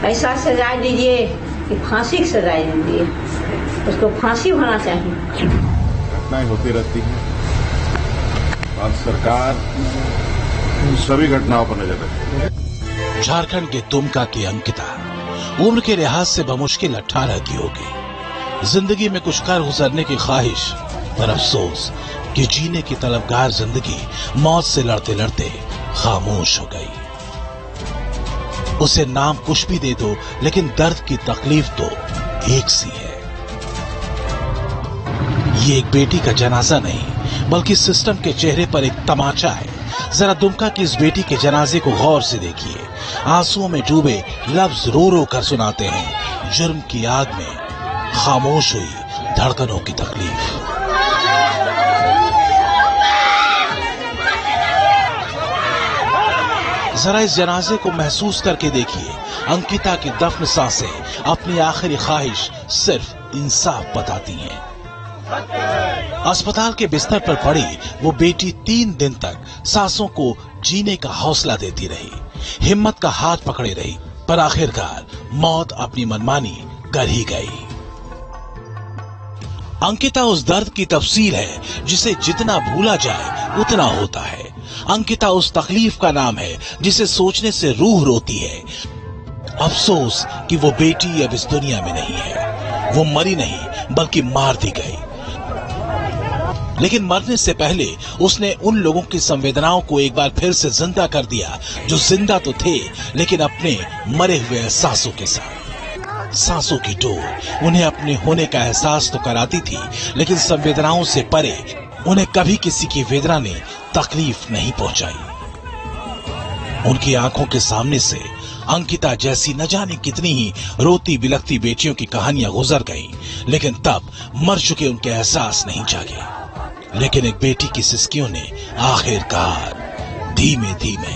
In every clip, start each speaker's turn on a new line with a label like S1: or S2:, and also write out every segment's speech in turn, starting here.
S1: ऐसा सजा दीजिए कि फांसी की सजा दीजिए, उसको फांसी होना चाहिए।
S2: घटनाएं होती रहती हैं और सरकार सभी घटनाओं पर नजर रखती है।
S3: झारखंड के दुमका की अंकिता उम्र के लिहाज से बमुश्किल 18 की होगी। जिंदगी में कुछ कर गुजरने की ख्वाहिश, पर अफसोस कि जीने की तलबगार जिंदगी मौत से लड़ते लड़ते खामोश हो गई। उसे नाम कुछ भी दे दो, लेकिन दर्द की तकलीफ तो एक सी है। ये एक बेटी का जनाजा नहीं, बल्कि सिस्टम के चेहरे पर एक तमाचा है। जरा दुमका की इस बेटी के जनाजे को गौर से देखिए। आंसुओं में डूबे लफ्ज रो रो कर सुनाते हैं जुर्म की आग में खामोश हुई धड़कनों की तकलीफ। जरा इस जनाजे को महसूस करके देखिए। अंकिता की दफन सांसें अपनी आखिरी ख्वाहिश सिर्फ इंसाफ बताती हैं। अस्पताल के बिस्तर पर पड़ी वो बेटी 3 दिन तक सांसों को जीने का हौसला देती रही, हिम्मत का हाथ पकड़े रही, पर आखिरकार मौत अपनी मनमानी कर ही गई। अंकिता उस दर्द की तफसील है जिसे जितना भूला जाए उतना होता है। अंकिता उस तकलीफ का नाम है जिसे सोचने से रूह रोती है। अफसोस कि वो बेटी अब इस दुनिया में नहीं है। वो मरी नहीं, बल्कि मार दी गई। लेकिन मरने से पहले उसने उन लोगों की संवेदनाओं को एक बार फिर से जिंदा कर दिया जो जिंदा तो थे, लेकिन अपने मरे हुए एहसासों के साथ। सांसों की डोर उन्हें अपने होने का एहसास तो कराती थी, लेकिन संवेदनाओं से परे उन्हें कभी किसी की वेदना ने तकलीफ नहीं पहुंचाई। उनकी आंखों के सामने से अंकिता जैसी न जाने कितनी ही रोती बिलखती बेटियों की कहानियां गुजर गईं, लेकिन तब मर चुके उनके एहसास नहीं जागे। लेकिन एक बेटी की सिसकियों ने आखिरकार धीमे धीमे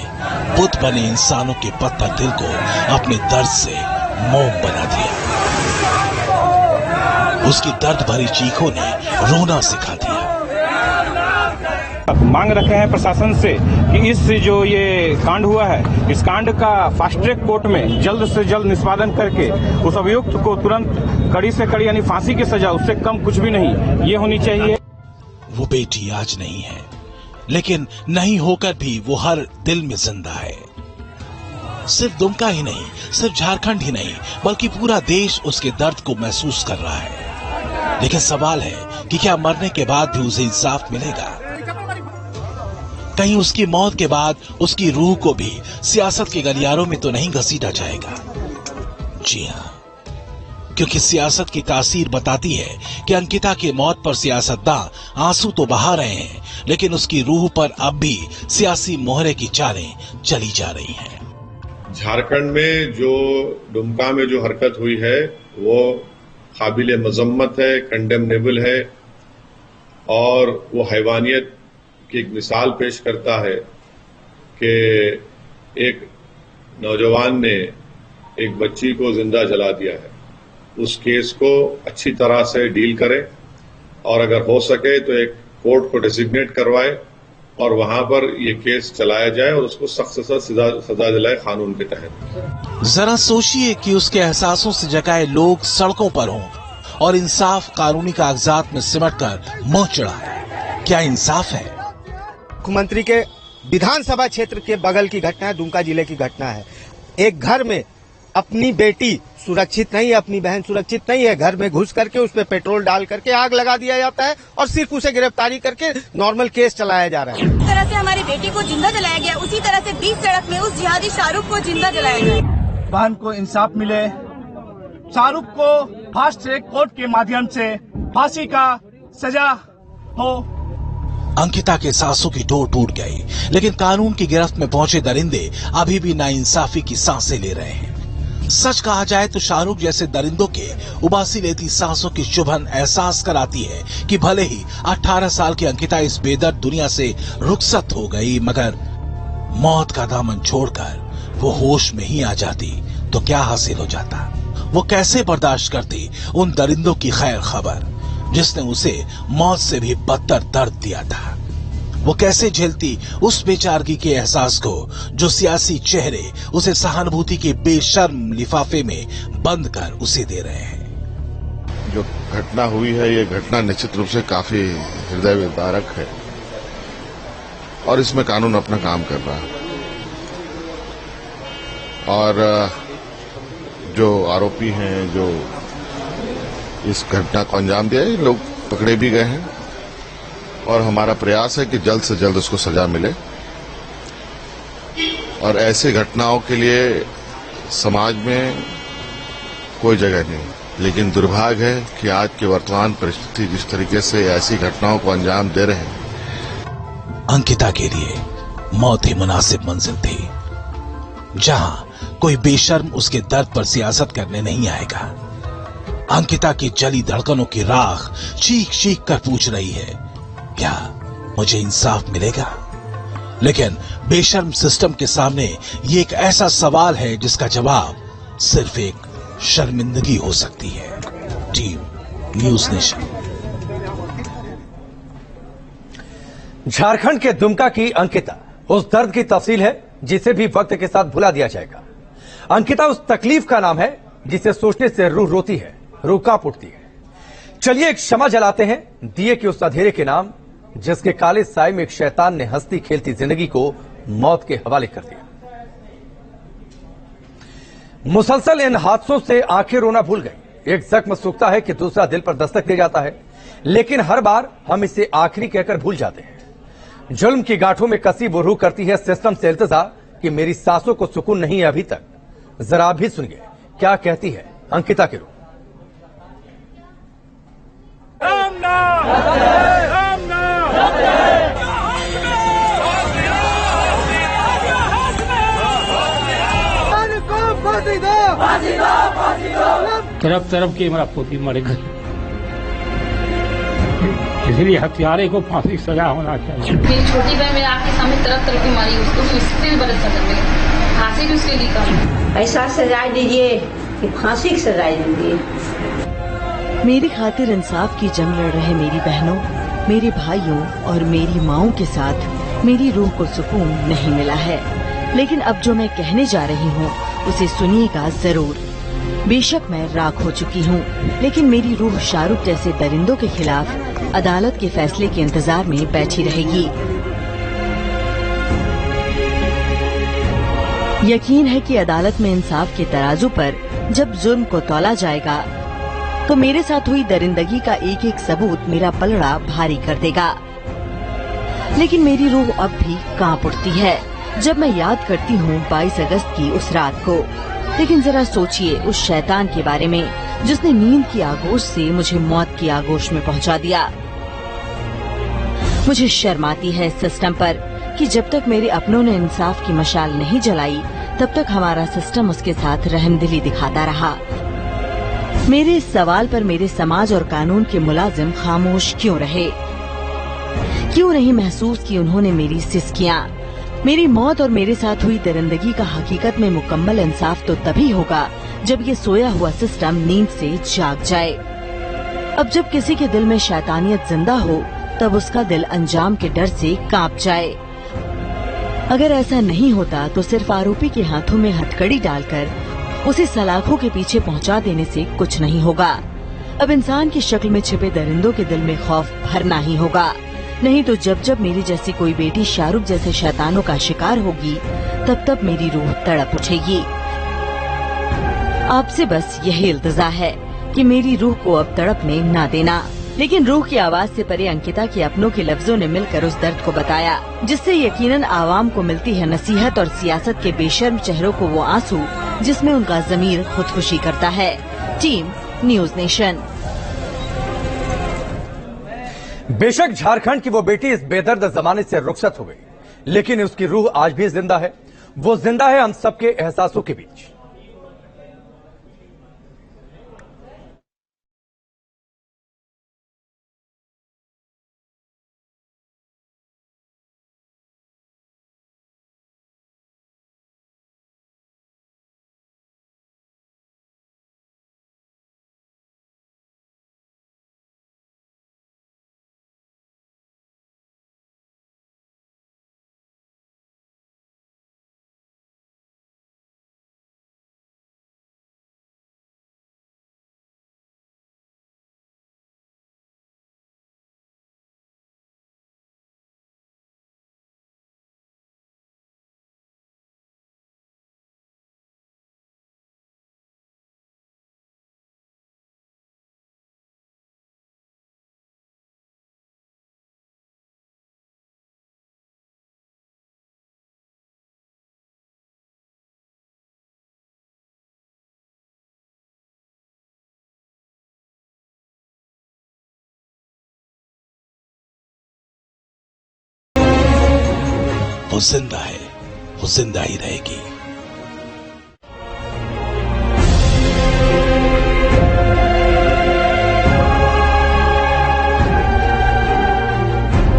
S3: बुत बने इंसानों के पत्थर दिल को अपने दर्द से मोम बना दिया। उसकी दर्द भरी चीखों ने रोना सिखा दिया।
S4: मांग रखे हैं प्रशासन से कि इस जो ये कांड हुआ है, इस कांड का फास्ट ट्रैक कोर्ट में जल्द से जल्द निष्पादन करके उस अभियुक्त को तुरंत कड़ी से कड़ी यानी फांसी की सजा, उससे कम कुछ भी नहीं, ये होनी चाहिए।
S3: वो बेटी आज नहीं है, लेकिन नहीं होकर भी वो हर दिल में जिंदा है। सिर्फ दुमका ही नहीं, सिर्फ झारखंड ही नहीं, बल्कि पूरा देश उसके दर्द को महसूस कर रहा है। लेकिन सवाल है कि क्या मरने के बाद भी उसे इंसाफ मिलेगा? कहीं उसकी मौत के बाद उसकी रूह को भी सियासत के गलियारों में तो नहीं घसीटा जाएगा? जी हाँ, क्योंकि सियासत की तासीर बताती है कि अंकिता की मौत पर सियासतदान आंसू तो बहा रहे हैं, लेकिन उसकी रूह पर अब भी सियासी मोहरे की चालें चली जा रही हैं।
S2: झारखंड में जो दुमका में जो हरकत हुई है वो काबिले मजम्मत है, कंडेमनेबल है, और वो हैवानियत की एक मिसाल पेश करता है कि एक नौजवान ने एक बच्ची को जिंदा जला दिया है। उस केस को अच्छी तरह से डील करें और अगर हो सके तो एक कोर्ट को डेजिग्नेट करवाए और वहां पर ये केस चलाया जाए और उसको सख्त से सख्त सजा दिलाए कानून के तहत।
S3: जरा सोचिए कि उसके एहसासों से जगाए लोग सड़कों पर हों और इंसाफ कानूनी कागजात में सिमटकर मुंह चढ़ा है। क्या इंसाफ है?
S5: मुख्यमंत्री के विधानसभा क्षेत्र के बगल की घटना है, दुमका जिले की घटना है। एक घर में अपनी बेटी सुरक्षित नहीं है, अपनी बहन सुरक्षित नहीं है, घर में घुस करके उस पर पेट्रोल डाल करके आग लगा दिया जाता है और सिर्फ उसे गिरफ्तारी करके नॉर्मल केस चलाया जा रहा है।
S6: इस तरह से हमारी बेटी को जिंदा जलाया गया, उसी तरह से बीच सड़क में उस जिहादी शाहरुख को जिंदा जलाया गया।
S7: बहन को इंसाफ मिले, शाहरुख को फास्ट ट्रैक कोर्ट के माध्यम से फांसी का सजा हो।
S3: अंकिता के सांसों की डोर टूट गई, लेकिन कानून की गिरफ्त में पहुंचे दरिंदे अभी भी नाइंसाफी की सांसें ले रहे हैं। सच कहा जाए तो शाहरुख जैसे दरिंदों के उबासी लेती सांसों की चुभन एहसास कराती है कि भले ही 18 साल की अंकिता इस बेदर्द दुनिया से रुखसत हो गई, मगर मौत का दामन छोड़कर वो होश में ही आ जाती तो क्या हासिल हो जाता? वो कैसे बर्दाश्त करती उन दरिंदों की खैर खबर जिसने उसे मौत से भी बदतर दर्द दिया था? वो कैसे झेलती उस बेचारगी के एहसास को जो सियासी चेहरे उसे सहानुभूति के बेशर्म लिफाफे में बंद कर उसे दे रहे हैं।
S8: जो घटना हुई है, ये घटना निश्चित रूप से काफी हृदय विदारक है और इसमें कानून अपना काम कर रहा है। और जो आरोपी हैं, जो इस घटना को अंजाम दिया, ये लोग पकड़े भी गए हैं और हमारा प्रयास है कि जल्द से जल्द उसको सजा मिले। और ऐसे घटनाओं के लिए समाज में कोई जगह नहीं, लेकिन दुर्भाग्य है कि आज की वर्तमान परिस्थिति जिस तरीके से ऐसी घटनाओं को अंजाम दे रहे हैं।
S3: अंकिता के लिए मौत ही मुनासिब मंजिल थी, जहां कोई बेशर्म उसके दर्द पर सियासत करने नहीं आएगा। अंकिता की जली धड़कनों की राख चीख चीख कर पूछ रही है, क्या मुझे इंसाफ मिलेगा? लेकिन बेशर्म सिस्टम के सामने ये एक ऐसा सवाल है जिसका जवाब सिर्फ एक शर्मिंदगी हो सकती है। Team news nation.
S9: झारखंड के दुमका की अंकिता उस दर्द की तफसील है जिसे भी वक्त के साथ भुला दिया जाएगा। अंकिता उस तकलीफ का नाम है जिसे सोचने से रूह रोती है, रूह कांप उठती है। चलिए एक क्षमा जलाते हैं दिए के उस अंधेरे के नाम जिसके काले साए में एक शैतान ने हंसती खेलती जिंदगी को मौत के हवाले कर दिया। मुसलसल इन हादसों से आंखें रोना भूल गई। एक जख्म सूखता है कि दूसरा दिल पर दस्तक दे जाता है, लेकिन हर बार हम इसे आखिरी कहकर भूल जाते हैं। जुल्म की गांठों में कसी वो रूह करती है सिस्टम से इल्तिजा कि मेरी सांसों को सुकून नहीं है अभी तक। जरा भी सुनिए क्या कहती है अंकिता की रूह।
S10: तरफ तरफ की हमारा पोती मर गई, इसलिए हत्यारे को फांसी की सजा होना चाहिए।
S11: मेरी छोटी बहन मेरे आंख के सामने तरफ तरफ की मारी, उसको उससे भी बड़ा सजा मिले, फांसी भी उसके लिए कम।
S1: ऐसा सजाए दीजिए कि फांसी की सजाए दीजिए।
S12: मेरी खातिर इंसाफ की जंग लड़ रहे मेरी बहनों, मेरे भाइयों और मेरी माओं के साथ मेरी रूह को सुकून नहीं मिला है। लेकिन अब जो मैं कहने जा रही हूँ उसे सुनिएगा जरूर। बेशक मैं राख हो चुकी हूँ, लेकिन मेरी रूह शाहरुख जैसे दरिंदों के खिलाफ अदालत के फैसले के इंतजार में बैठी रहेगी। यकीन है कि अदालत में इंसाफ के तराजू पर जब जुर्म को तौला जाएगा तो मेरे साथ हुई दरिंदगी का एक एक सबूत मेरा पलड़ा भारी कर देगा। लेकिन मेरी रूह अब भी कांप उठती है जब मैं याद करती हूँ 22 अगस्त की उस रात को। लेकिन जरा सोचिए उस शैतान के बारे में जिसने नींद की आगोश से मुझे मौत की आगोश में पहुँचा दिया। मुझे शर्म आती है इस सिस्टम पर कि जब तक मेरे अपनों ने इंसाफ की मशाल नहीं जलाई तब तक हमारा सिस्टम उसके साथ रहमदिली दिखाता रहा। मेरे इस सवाल पर मेरे समाज और कानून के मुलाजिम खामोश क्यों रहे? क्यों नहीं महसूस की उन्होंने मेरी सिसकियां? मेरी मौत और मेरे साथ हुई दरिंदगी का हकीकत में मुकम्मल इंसाफ तो तभी होगा जब ये सोया हुआ सिस्टम नींद से जाग जाए। अब जब किसी के दिल में शैतानियत जिंदा हो तब उसका दिल अंजाम के डर से कांप जाए। अगर ऐसा नहीं होता तो सिर्फ आरोपी के हाथों में हथकड़ी डालकर उसे सलाखों के पीछे पहुंचा देने से कुछ नहीं होगा। अब इंसान की शक्ल में छिपे दरिंदों के दिल में खौफ भरना ही होगा। नहीं तो जब जब मेरी जैसी कोई बेटी शाहरुख जैसे शैतानों का शिकार होगी तब तब मेरी रूह तड़प उठेगी। आपसे बस यही इल्तिजा है कि मेरी रूह को अब तड़पने न देना। लेकिन रूह की आवाज से परे अंकिता के अपनों के लफ्जों ने मिलकर उस दर्द को बताया जिससे यकीनन आवाम को मिलती है नसीहत और सियासत के बेशर्म चेहरों को वो आंसू जिसमें उनका ज़मीर खुदकुशी करता है। Team news nation.
S9: बेशक झारखंड की वो बेटी इस बेदर्द जमाने से रुखसत हो गई, लेकिन उसकी रूह आज भी जिंदा है। वो जिंदा है हम सबके एहसासों के बीच।
S3: वो जिंदा है, वो जिंदा ही रहेगी।